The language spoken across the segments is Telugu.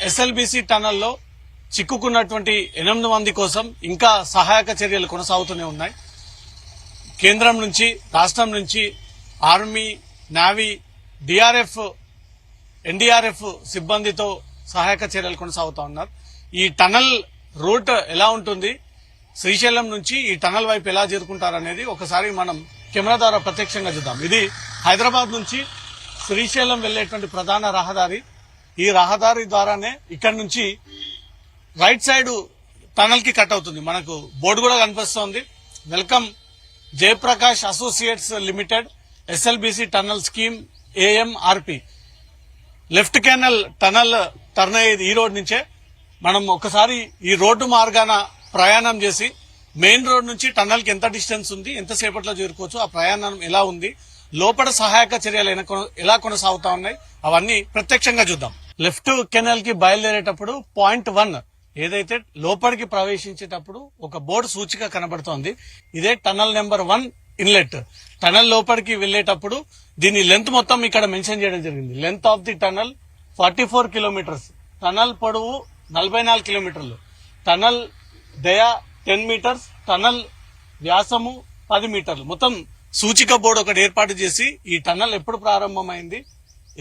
ఎస్ఎల్బిసి టనల్లో చిక్కుకున్నటువంటి 8 మంది కోసం ఇంకా సహాయక చర్యలు కొనసాగుతూనే ఉన్నాయి. కేంద్రం నుంచి, రాష్ట్రం నుంచి ఆర్మీ, నేవీ, డిఆర్ఎఫ్, ఎన్డీఆర్ఎఫ్ సిబ్బందితో సహాయక చర్యలు కొనసాగుతా ఉన్నారు. ఈ టనల్ రూట్ ఎలా ఉంటుంది, శ్రీశైలం నుంచి ఈ టనల్ వైపు ఎలా చేరుకుంటారనేది ఒకసారి మనం కెమెరా ద్వారా ప్రత్యక్షంగా చూద్దాం. ఇది హైదరాబాద్ నుంచి శ్రీశైలం వెళ్లేటువంటి ప్రధాన రహదారి. ఈ రహదారి ద్వారానే ఇక్కడ నుంచి రైట్ సైడ్ టనల్ కి కట్ అవుతుంది. మనకు బోర్డు కూడా కనిపిస్తోంది. Welcome Jaiprakash associates limited SLBC tunnel scheme AMRP. Left canal tunnel turn అయ్యేది ఈ రోడ్ నుంచే. మనం ఒకసారి ఈ రోడ్డు మార్గాన ప్రయాణం చేసి మెయిన్ రోడ్ నుంచి టనల్ కి ఎంత డిస్టెన్స్ ఉంది, ఎంతసేపట్లో చేరుకోవచ్చు, ఆ ప్రయాణం ఎలా ఉంది, లోపల సహాయక చర్యలు ఎలా కొనసాగుతా ఉన్నాయి, అవన్నీ ప్రత్యక్షంగా చూద్దాం. లెఫ్ట్ కెనల్ కి బయలుదేరేటప్పుడు పాయింట్ 1 ఏదైతే లోపలికి ప్రవేశించేటప్పుడు ఒక బోర్డు సూచిక కనబడుతోంది. ఇదే టనల్ నెంబర్ 1 ఇన్లెట్. టనల్ లోపలికి వెళ్లేటప్పుడు దీని లెంత్ మొత్తం ఇక్కడ మెన్షన్ చేయడం జరిగింది. Length of the tunnel 44 kilometres. Tunnel పొడవు 44 కిలోమీటర్లు. టనల్ దయా 10 మీటర్స్. టనల్ వ్యాసము 10 మీటర్లు. మొత్తం సూచిక బోర్డు ఒకటి ఏర్పాటు చేసి ఈ టనల్ ఎప్పుడు ప్రారంభమైంది,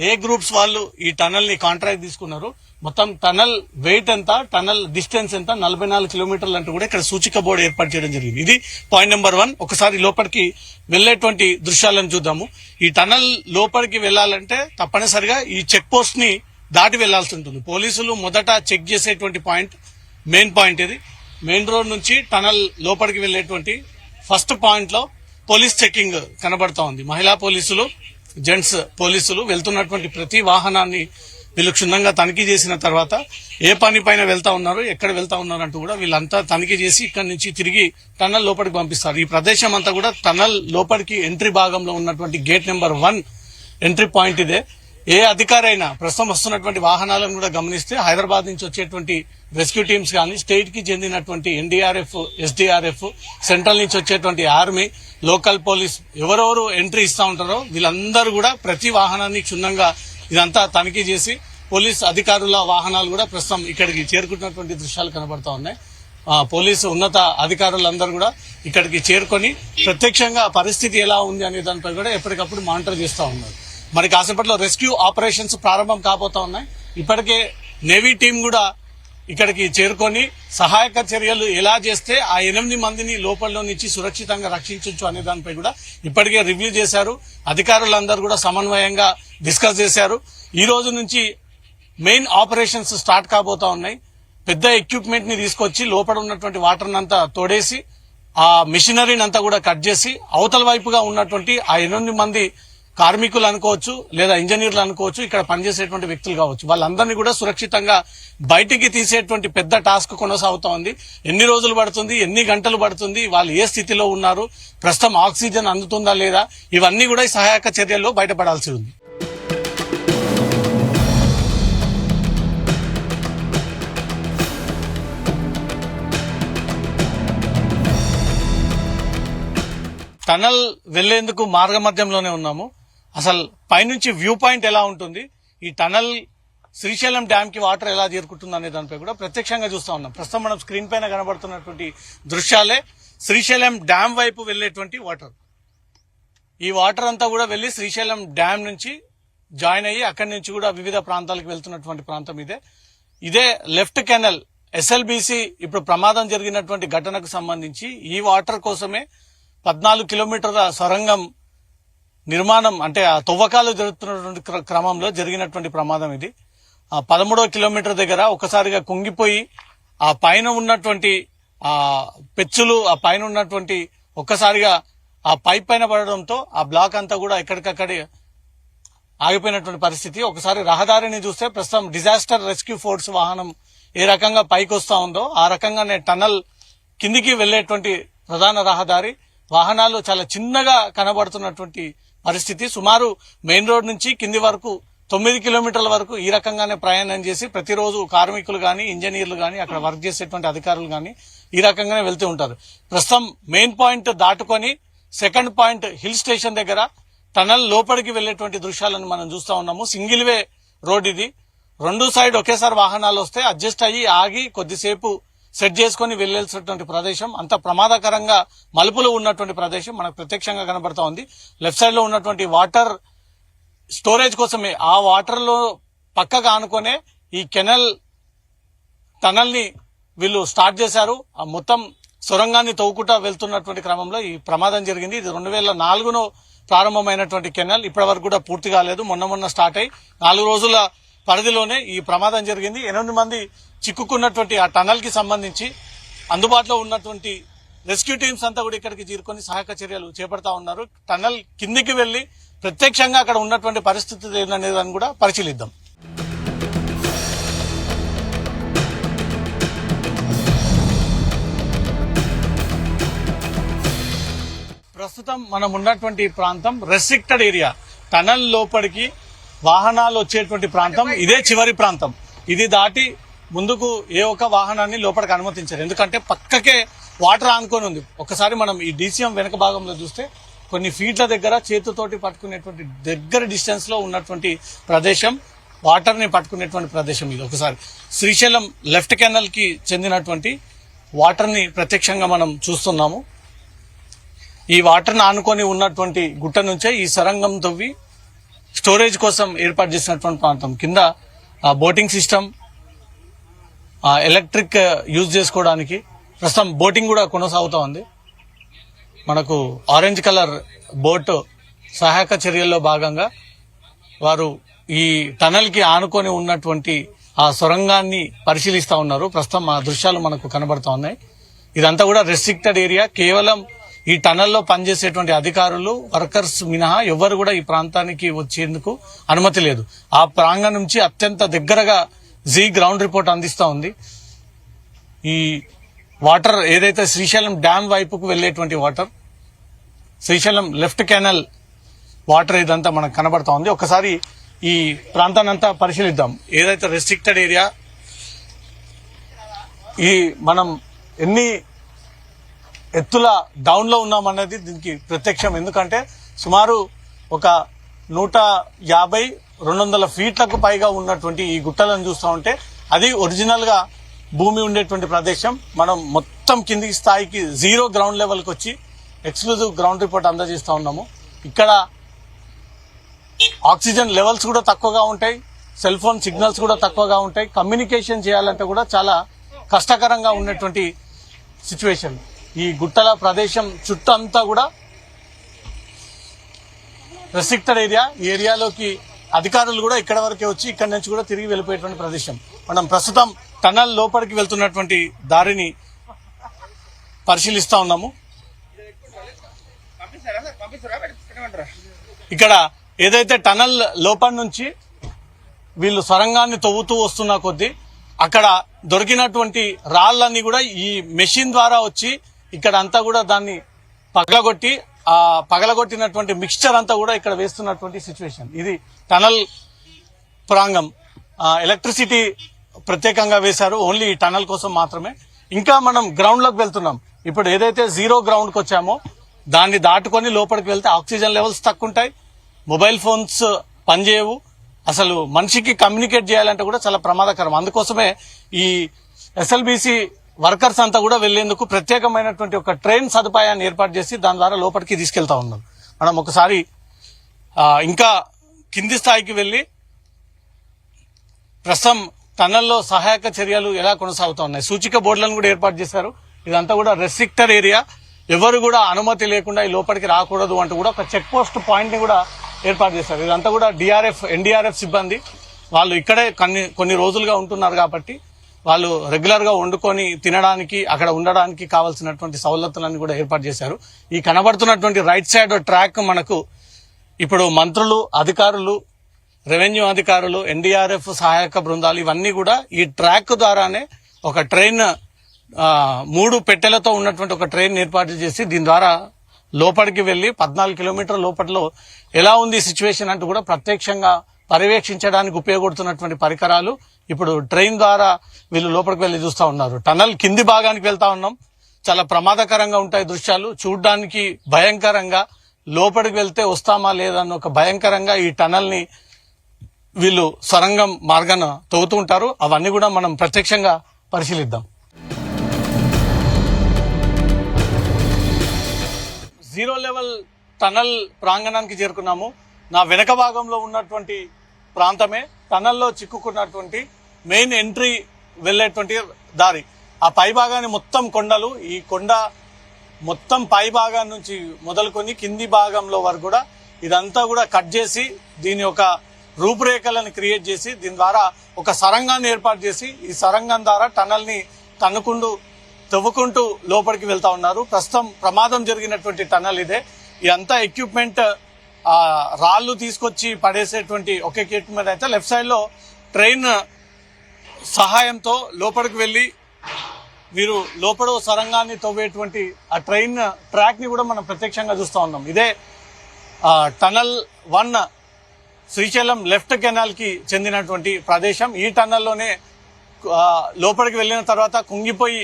ఏ గ్రూప్స్ వాళ్ళు ఈ టనల్ ని కాంట్రాక్ట్ తీసుకున్నారు, మొత్తం టనల్ వెయిట్ ఎంత, టనల్ డిస్టెన్స్ ఎంత, 44 కిలోమీటర్లు అంటూ కూడా ఇక్కడ సూచిక బోర్డు ఏర్పాటు చేయడం జరిగింది. ఇది పాయింట్ నెంబర్ 1. ఒకసారి లోపలికి వెళ్లేటువంటి దృశ్యాలను చూద్దాము. ఈ టనల్ లోపలికి వెళ్లాలంటే తప్పనిసరిగా ఈ చెక్ పోస్ట్ ని దాటి వెళ్లాల్సి ఉంటుంది. పోలీసులు మొదట చెక్ చేసేటువంటి పాయింట్, మెయిన్ పాయింట్ ఇది. మెయిన్ రోడ్ నుంచి టనల్ లోపలికి వెళ్లేటువంటి ఫస్ట్ పాయింట్ లో పోలీస్ చెకింగ్ కనబడతా ఉంది. మహిళా పోలీసులు, జెంట్స్ పోలీసులు వెళ్తున్నటువంటి ప్రతి వాహనాన్ని వీళ్ళు క్షుణ్ణంగా తనిఖీ చేసిన తర్వాత ఏ పని పైన వెళ్తా ఉన్నారు, ఎక్కడ వెళ్తా ఉన్నారు అంటూ కూడా వీళ్ళంతా తనిఖీ చేసి ఇక్కడి నుంచి తిరిగి టనల్ లోపలికి పంపిస్తారు. ఈ ప్రదేశం అంతా కూడా టనల్ లోపలికి ఎంట్రీ భాగంలో ఉన్నటువంటి గేట్ నెంబర్ 1 ఎంట్రీ పాయింట్ ఇదే. ఏ అధికారైనా ప్రస్తుతం వస్తున్నటువంటి వాహనాలను కూడా గమనిస్తే హైదరాబాద్ నుంచి వచ్చేటువంటి రెస్క్యూ టీమ్స్ కానీ, స్టేట్ కి చెందినటువంటి NDRF, SDRF, సెంట్రల్ నుంచి వచ్చేటువంటి ఆర్మీ, లోకల్ పోలీస్ ఎవరెవరు ఎంట్రీ ఇస్తా ఉంటారో వీళ్ళందరూ కూడా ప్రతి వాహనాన్ని క్షుణ్ణంగా ఇదంతా తనిఖీ చేసి పోలీస్ అధికారుల వాహనాలు కూడా ప్రస్తుతం ఇక్కడికి చేరుకుంటున్నటువంటి దృశ్యాలు కనబడతా ఉన్నాయి. పోలీసు ఉన్నత అధికారులందరూ కూడా ఇక్కడికి చేరుకొని ప్రత్యక్షంగా పరిస్థితి ఎలా ఉంది అనే దానిపై కూడా ఎప్పటికప్పుడు మానిటర్ చేస్తూ ఉన్నారు. మరి కాసేపట్లో రెస్క్యూ ఆపరేషన్స్ ప్రారంభం కాబోతా ఉన్నాయి. ఇప్పటికే నేవీ టీం కూడా ఇక్కడికి చేరుకొని సహాయక చర్యలు ఎలా చేస్తే ఆ 8 మందిని లోపల నుంచి సురక్షితంగా రక్షించవచ్చు అనే దానిపై కూడా ఇప్పటికే రివ్యూ చేశారు. అధికారులందరూ కూడా సమన్వయంగా డిస్కస్ చేశారు. ఈ రోజు నుంచి మెయిన్ ఆపరేషన్స్ స్టార్ట్ కాబోతా ఉన్నాయి. పెద్ద ఎక్విప్మెంట్ ని తీసుకొచ్చి లోపల ఉన్నటువంటి వాటర్ నంతా తోడేసి ఆ మిషనరీని అంతా కూడా కట్ చేసి అవతల వైపుగా ఉన్నటువంటి ఆ 8 మంది కార్మికులు అనుకోవచ్చు, లేదా ఇంజనీర్లు అనుకోవచ్చు, ఇక్కడ పనిచేసేటువంటి వ్యక్తులు కావచ్చు, వాళ్ళందరినీ కూడా సురక్షితంగా బయటికి తీసేటువంటి పెద్ద టాస్క్ కొనసాగుతా ఉంది. ఎన్ని రోజులు పడుతుంది, ఎన్ని గంటలు పడుతుంది, వాళ్ళు ఏ స్థితిలో ఉన్నారు, ప్రస్తుతం ఆక్సిజన్ అందుతుందా లేదా, ఇవన్నీ కూడా ఈ సహాయక చర్యల్లో బయటపడాల్సి ఉంది. టనల్ వెళ్లేందుకు మార్గ మధ్యంలోనే ఉన్నాము. అసలు పైనుంచి వ్యూ పాయింట్ ఎలా ఉంటుంది, ఈ టనల్ శ్రీశైలం డ్యామ్ కి వాటర్ ఎలా చేరుకుంటుంది అనే దానిపై కూడా ప్రత్యక్షంగా చూస్తా ఉన్నాం. ప్రస్తుతం మనం స్క్రీన్ పైన కనబడుతున్నటువంటి దృశ్యాలే శ్రీశైలం డ్యామ్ వైపు వెళ్లేటువంటి వాటర్. ఈ వాటర్ అంతా కూడా వెళ్లి శ్రీశైలం డ్యామ్ నుంచి జాయిన్ అయ్యి అక్కడి నుంచి కూడా వివిధ ప్రాంతాలకు వెళ్తున్నటువంటి ప్రాంతం ఇదే. ఇదే లెఫ్ట్ కెనల్ ఎస్ఎల్బిసి ఇప్పుడు ప్రమాదం జరిగినటువంటి ఘటనకు సంబంధించి ఈ వాటర్ కోసమే 14 కిలోమీటర్ల సొరంగం నిర్మాణం, అంటే ఆ తవ్వకాలు జరుగుతున్నటువంటి క్రమంలో జరిగినటువంటి ప్రమాదం ఇది. 13వ కిలోమీటర్ దగ్గర ఒకసారిగా కుంగిపోయి ఆ పైన ఉన్నటువంటి ఆ పెచ్చులు, ఆ పైన ఉన్నటువంటి ఒక్కసారిగా ఆ పైప్ పైన పడడంతో ఆ బ్లాక్ అంతా కూడా ఎక్కడికక్కడే ఆగిపోయినటువంటి పరిస్థితి. ఒకసారి రహదారిని చూస్తే ప్రస్తుతం డిజాస్టర్ రెస్క్యూ ఫోర్స్ వాహనం ఏ రకంగా పైకి వస్తా ఉందో ఆ రకంగానే టనల్ కిందికి వెళ్లేటువంటి ప్రధాన రహదారి వాహనాలు చాలా చిన్నగా కనబడుతున్నటువంటి పరిస్థితి. సుమారు మెయిన్ రోడ్ నుంచి కింది వరకు 9 కిలోమీటర్ల వరకు ఈ రకంగానే ప్రయాణం చేసి ప్రతిరోజు కార్మికులు గాని, ఇంజనీర్లు గాని, అక్కడ వర్క్ చేసేటువంటి అధికారులు గాని ఈ రకంగానే వెళ్తూ ఉంటారు. ప్రస్తుతం మెయిన్ పాయింట్ దాటుకొని సెకండ్ పాయింట్ హిల్ స్టేషన్ దగ్గర టనల్ లోపలికి వెళ్లేటువంటి దృశ్యాలను మనం చూస్తా ఉన్నాము. సింగిల్ వే రోడ్ ఇది. రెండు సైడ్ ఒకేసారి వాహనాలు వస్తే అడ్జస్ట్ అయ్యి ఆగి కొద్దిసేపు సెట్ చేసుకుని వెళ్లాల్సినటువంటి ప్రదేశం, అంత ప్రమాదకరంగా మలుపులు ఉన్నటువంటి ప్రదేశం మనకు ప్రత్యక్షంగా కనబడతా ఉంది. లెఫ్ట్ సైడ్ లో ఉన్నటువంటి వాటర్ స్టోరేజ్ కోసమే ఆ వాటర్ లో పక్కగా ఆనుకునే ఈ కెనల్ టనల్ ని వీళ్ళు స్టార్ట్ చేశారు. ఆ మొత్తం సొరంగాన్ని తవ్వుకుంటా వెళ్తున్నటువంటి క్రమంలో ఈ ప్రమాదం జరిగింది. ఇది 2004లో ప్రారంభమైనటువంటి కెనల్ ఇప్పటి వరకు కూడా పూర్తి కాలేదు. మొన్న స్టార్ట్ అయ్యి 4 రోజుల పరిధిలోనే ఈ ప్రమాదం జరిగింది. 8 మంది చిక్కుకున్నటువంటి ఆ టనల్ కి సంబంధించి అందుబాటులో ఉన్నటువంటి రెస్క్యూ టీమ్స్ అంతా కూడా ఇక్కడికి చేరుకొని సహాయక చర్యలు చేపడతా ఉన్నారు. టనల్ కిందికి వెళ్లి ప్రత్యక్షంగా అక్కడ ఉన్నటువంటి పరిస్థితి ఏందనేదాన్ని కూడా పరిశీలిద్దాం. ప్రస్తుతం మనం ఉన్నటువంటి ప్రాంతం రెస్ట్రిక్టెడ్ ఏరియా. టనల్ లోపలికి వాహనాలు వచ్చేటువంటి ప్రాంతం ఇదే చివరి ప్రాంతం. ఇది దాటి ముందుకు ఏ ఒక్క వాహనాన్ని లోపలికి అనుమతించారు. ఎందుకంటే పక్కకే వాటర్ ఆనుకొని ఉంది. ఒకసారి మనం ఈ డీసీఎం వెనక భాగంలో చూస్తే కొన్ని ఫీట్ల దగ్గర చేతితోటి పట్టుకునేటువంటి దగ్గర డిస్టెన్స్ లో ఉన్నటువంటి ప్రదేశం, వాటర్ ని పట్టుకునేటువంటి ప్రదేశం ఇది. ఒకసారి శ్రీశైలం లెఫ్ట్ కెనల్ కి చెందినటువంటి వాటర్ ని ప్రత్యక్షంగా మనం చూస్తున్నాము. ఈ వాటర్ ని ఆనుకొని ఉన్నటువంటి గుట్ట నుంచే ఈ సొరంగం తవ్వి స్టోరేజ్ కోసం ఏర్పాటు చేసినటువంటి ప్రాంతం. కింద బోటింగ్ సిస్టమ్, ఎలక్ట్రిక్ యూజ్ చేసుకోవడానికి ప్రస్తుతం బోటింగ్ కూడా కొనసాగుతా ఉంది. మనకు ఆరెంజ్ కలర్ బోట్ సహాయక చర్యల్లో భాగంగా వారు ఈ టనల్ కి ఆనుకొని ఉన్నటువంటి ఆ సొరంగాన్ని పరిశీలిస్తా ఉన్నారు. ప్రస్తుతం ఆ దృశ్యాలు మనకు కనబడతా ఉన్నాయి. ఇదంతా కూడా రెస్ట్రిక్టెడ్ ఏరియా. కేవలం ఈ టనల్లో పనిచేసేటువంటి అధికారులు, వర్కర్స్ మినహా ఎవరు కూడా ఈ ప్రాంతానికి వచ్చేందుకు అనుమతి లేదు. ఆ ప్రాంగణం నుంచి అత్యంత దగ్గరగా జీ గ్రౌండ్ రిపోర్ట్ అందిస్తా ఉంది. ఈ వాటర్ ఏదైతే శ్రీశైలం డ్యామ్ వైపుకు వెళ్లేటువంటి water, Srisailam left canal water ఇదంతా మనకు కనబడతా ఉంది. ఒకసారి ఈ ప్రాంతాన్ని అంతా పరిశీలిద్దాం. ఏదైతే రెస్ట్రిక్టెడ్ ఏరియా, ఈ మనం ఎన్ని ఎత్తుల డౌన్ లో ఉన్నామన్నది దీనికి ప్రత్యక్షం. ఎందుకంటే సుమారు ఒక 150-200 ఫీట్లకు పైగా ఉన్నటువంటి ఈ గుట్టలను చూస్తూ ఉంటే అది ఒరిజినల్ గా భూమి ఉండేటువంటి ప్రదేశం. మనం మొత్తం కింది స్థాయికి 0 గ్రౌండ్ లెవెల్కి వచ్చి ఎక్స్క్లూజివ్ గ్రౌండ్ రిపోర్ట్ అందజేస్తా ఉన్నాము. ఇక్కడ ఆక్సిజన్ లెవెల్స్ కూడా తక్కువగా ఉంటాయి, సెల్ ఫోన్ సిగ్నల్స్ కూడా తక్కువగా ఉంటాయి. కమ్యూనికేషన్ చేయాలంటే కూడా చాలా కష్టకరంగా ఉన్నటువంటి సిచ్యువేషన్. ఈ గుట్టల ప్రదేశం చుట్టూ అంతా కూడా రెస్ట్రిక్టెడ్ ఏరియా. ఈ ఏరియాలోకి అధికారులు కూడా ఇక్కడ వరకే వచ్చి ఇక్కడ నుంచి కూడా తిరిగి వెళ్ళిపోయేటువంటి ప్రదేశం. మనం ప్రస్తుతం టనల్ లోపలికి వెళ్తున్నటువంటి దారిని పరిశీలిస్తా ఉన్నాము. ఇక్కడ ఏదైతే టనల్ లోపల నుంచి వీళ్ళు సొరంగాన్ని తవ్వుతూ వస్తున్న కొద్దీ అక్కడ దొరికినటువంటి రాళ్లన్నీ కూడా ఈ మెషిన్ ద్వారా వచ్చి ఇక్కడ అంతా కూడా దాన్ని పగలగొట్టి ఆ పగలగొట్టినటువంటి మిక్స్చర్ అంతా కూడా ఇక్కడ వేస్తున్నటువంటి సిచ్యువేషన్. ఇది టనల్ ప్రాంగం. ఎలక్ట్రిసిటీ ప్రత్యేకంగా వేశారు ఓన్లీ ఈ టనల్ కోసం మాత్రమే. ఇంకా మనం గ్రౌండ్ లోకి వెళ్తున్నాం. ఇప్పుడు ఏదైతే 0 గ్రౌండ్ కి వచ్చామో దాన్ని దాటుకొని లోపలికి వెళ్తే ఆక్సిజన్ లెవెల్స్ తక్కువ ఉంటాయి, మొబైల్ ఫోన్స్ పనిచేయవు, అసలు మనిషికి కమ్యూనికేట్ చేయాలంటే కూడా చాలా ప్రమాదకరం. అందుకోసమే ఈ ఎస్ఎల్బిసి వర్కర్స్ అంతా కూడా వెళ్లేందుకు ప్రత్యేకమైనటువంటి ఒక ట్రైన్ సదుపాయాన్ని ఏర్పాటు చేసి దాని ద్వారా లోపలికి తీసుకెళ్తా ఉన్నాం. మనం ఒకసారి ఇంకా కింది స్థాయికి వెళ్లి ప్రస్తుతం టనల్లో సహాయక చర్యలు ఎలా కొనసాగుతా ఉన్నాయి. సూచిక బోర్డులను కూడా ఏర్పాటు చేశారు. ఇదంతా కూడా రెస్ట్రిక్టెడ్ ఏరియా, ఎవరు కూడా అనుమతి లేకుండా ఈ లోపలికి రాకూడదు అంటూ కూడా ఒక చెక్ పోస్ట్ పాయింట్ ని కూడా ఏర్పాటు చేశారు. ఇదంతా కూడా ఎన్డీఆర్ఎఫ్ సిబ్బంది. వాళ్ళు ఇక్కడే కొన్ని రోజులుగా ఉంటున్నారు కాబట్టి వాళ్ళు రెగ్యులర్ గా వండుకొని తినడానికి, అక్కడ ఉండడానికి కావాల్సినటువంటి సౌలతులన్నీ కూడా ఏర్పాటు చేశారు. ఈ కనబడుతున్నటువంటి రైట్ సైడ్ ట్రాక్ మనకు ఇప్పుడు మంత్రులు, అధికారులు, రెవెన్యూ అధికారులు, ఎన్డీఆర్ఎఫ్ సహాయక బృందాలు ఇవన్నీ కూడా ఈ ట్రాక్ ద్వారానే ఒక ట్రైన్ 3 పెట్టెలతో ఉన్నటువంటి ఒక ట్రైన్ ఏర్పాటు చేసి దీని ద్వారా లోపలికి వెళ్లి 14 కిలోమీటర్ల లోపట్లో ఎలా ఉంది సిచ్యువేషన్ అంటూ కూడా ప్రత్యక్షంగా పర్యవేక్షించడానికి ఉపయోగపడుతున్నటువంటి పరికరాలు ఇప్పుడు ట్రైన్ ద్వారా వీళ్ళు లోపలికి వెళ్లి చూస్తా ఉన్నారు. టనల్ కింది భాగానికి వెళ్తా ఉన్నాం. చాలా ప్రమాదకరంగా ఉంటాయి దృశ్యాలు చూడడానికి, భయంకరంగా. లోపలికి వెళ్తే వస్తామా లేదన్న ఒక భయంకరంగా ఈ టనల్ ని వీళ్ళు సొరంగం మార్గాన తవ్వుతూ ఉంటారు. అవన్నీ కూడా మనం ప్రత్యక్షంగా పరిశీలిద్దాం. జీరో లెవెల్ టనల్ ప్రాంగణానికి చేరుకున్నాము. నా వెనక భాగంలో ఉన్నటువంటి ప్రాంతమే టనల్లో చిక్కుకున్నటువంటి మెయిన్ ఎంట్రీ వెళ్లేటువంటి దారి. ఆ పై భాగాన్ని మొత్తం కొండలు, ఈ కొండ మొత్తం పై భాగం నుంచి మొదలుకొని కింది భాగంలో వరకు కూడా ఇదంతా కూడా కట్ చేసి దీని యొక్క రూపురేఖలను క్రియేట్ చేసి దీని ద్వారా ఒక సొరంగాన్ని ఏర్పాటు చేసి ఈ సొరంగం ద్వారా టనల్ ని తవ్వుకుంటూ లోపలికి వెళ్తా ఉన్నారు. ప్రస్తుతం ప్రమాదం జరిగినటువంటి టనల్ ఇదే. ఇదంతా ఎక్విప్మెంట్ రాళ్లు తీసుకొచ్చి పడేసేటువంటి ఒక ఎక్విప్మెంట్ అయితే లెఫ్ట్ సైడ్ లో ట్రైన్ సహాయంతో లోపలికి వెళ్లి వీరు లోపల సొరంగాన్ని తవ్వేటువంటి ఆ ట్రైన్ ట్రాక్ ని కూడా మనం ప్రత్యక్షంగా చూస్తా ఉన్నాం. ఇదే టనల్ 1 శ్రీశైలం లెఫ్ట్ కెనాల్ కి చెందినటువంటి ప్రదేశం. ఈ టనల్లోనే లోపలికి వెళ్లిన తర్వాత కుంగిపోయి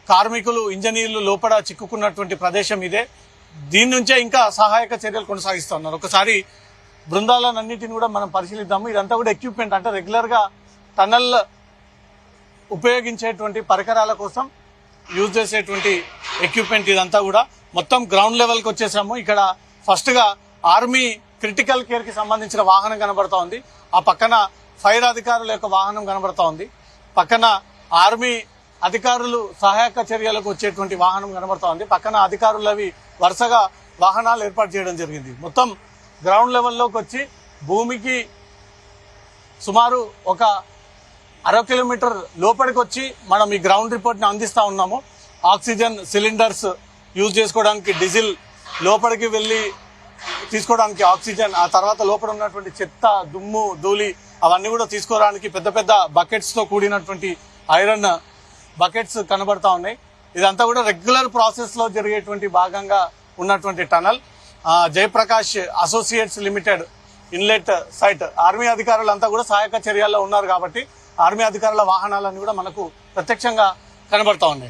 కార్మికులు, ఇంజనీర్లు లోపల చిక్కుకున్నటువంటి ప్రదేశం ఇదే. దీని నుంచే ఇంకా సహాయక చర్యలు కొనసాగిస్తూ ఉన్నారు. ఒకసారి బృందాలన్నింటిని కూడా మనం పరిశీలిద్దాము. ఇదంతా కూడా ఎక్విప్మెంట్, అంటే రెగ్యులర్ గా టనల్ ఉపయోగించేటువంటి పరికరాల కోసం యూజ్ చేసేటువంటి ఎక్విప్మెంట్ ఇదంతా కూడా. మొత్తం గ్రౌండ్ లెవెల్ కి వచ్చేసాము. ఇక్కడ ఫస్ట్ గా ఆర్మీ క్రిటికల్ కేర్ కి సంబంధించిన వాహనం కనబడతా ఉంది. ఆ పక్కన ఫైర్ అధికారుల యొక్క వాహనం కనబడతా ఉంది. పక్కన ఆర్మీ అధికారులు సహాయక చర్యలకు వచ్చేటువంటి వాహనం కనబడతా ఉంది. పక్కన అధికారులవి వరుసగా వాహనాలు ఏర్పాటు చేయడం జరిగింది. మొత్తం గ్రౌండ్ లెవెల్లోకి వచ్చి భూమికి సుమారు ఒక 1/2 కిలోమీటర్ లోపలికి వచ్చి మనం ఈ గ్రౌండ్ రిపోర్ట్ ని అందిస్తా ఉన్నాము. ఆక్సిజన్ సిలిండర్స్ యూజ్ చేసుకోవడానికి డీజిల్, లోపలికి వెళ్లి తీసుకోవడానికి ఆక్సిజన్, ఆ తర్వాత లోపల ఉన్నటువంటి చెత్త, దుమ్ము, ధూళి అవన్నీ కూడా తీసుకోవడానికి పెద్ద పెద్ద బకెట్స్ తో కూడినటువంటి ఐరన్ బకెట్స్ కనబడతా ఉన్నాయి. ఇదంతా కూడా రెగ్యులర్ ప్రాసెస్ లో జరిగేటువంటి భాగంగా ఉన్నటువంటి tunnel. Jayaprakash associates limited inlet site. Army అధికారులంతా కూడా సహాయక చర్యల్లో ఉన్నారు కాబట్టి ఆర్మీ అధికారుల వాహనాలన్నీ కూడా మనకు ప్రత్యక్షంగా కనబడతా ఉన్నాయి.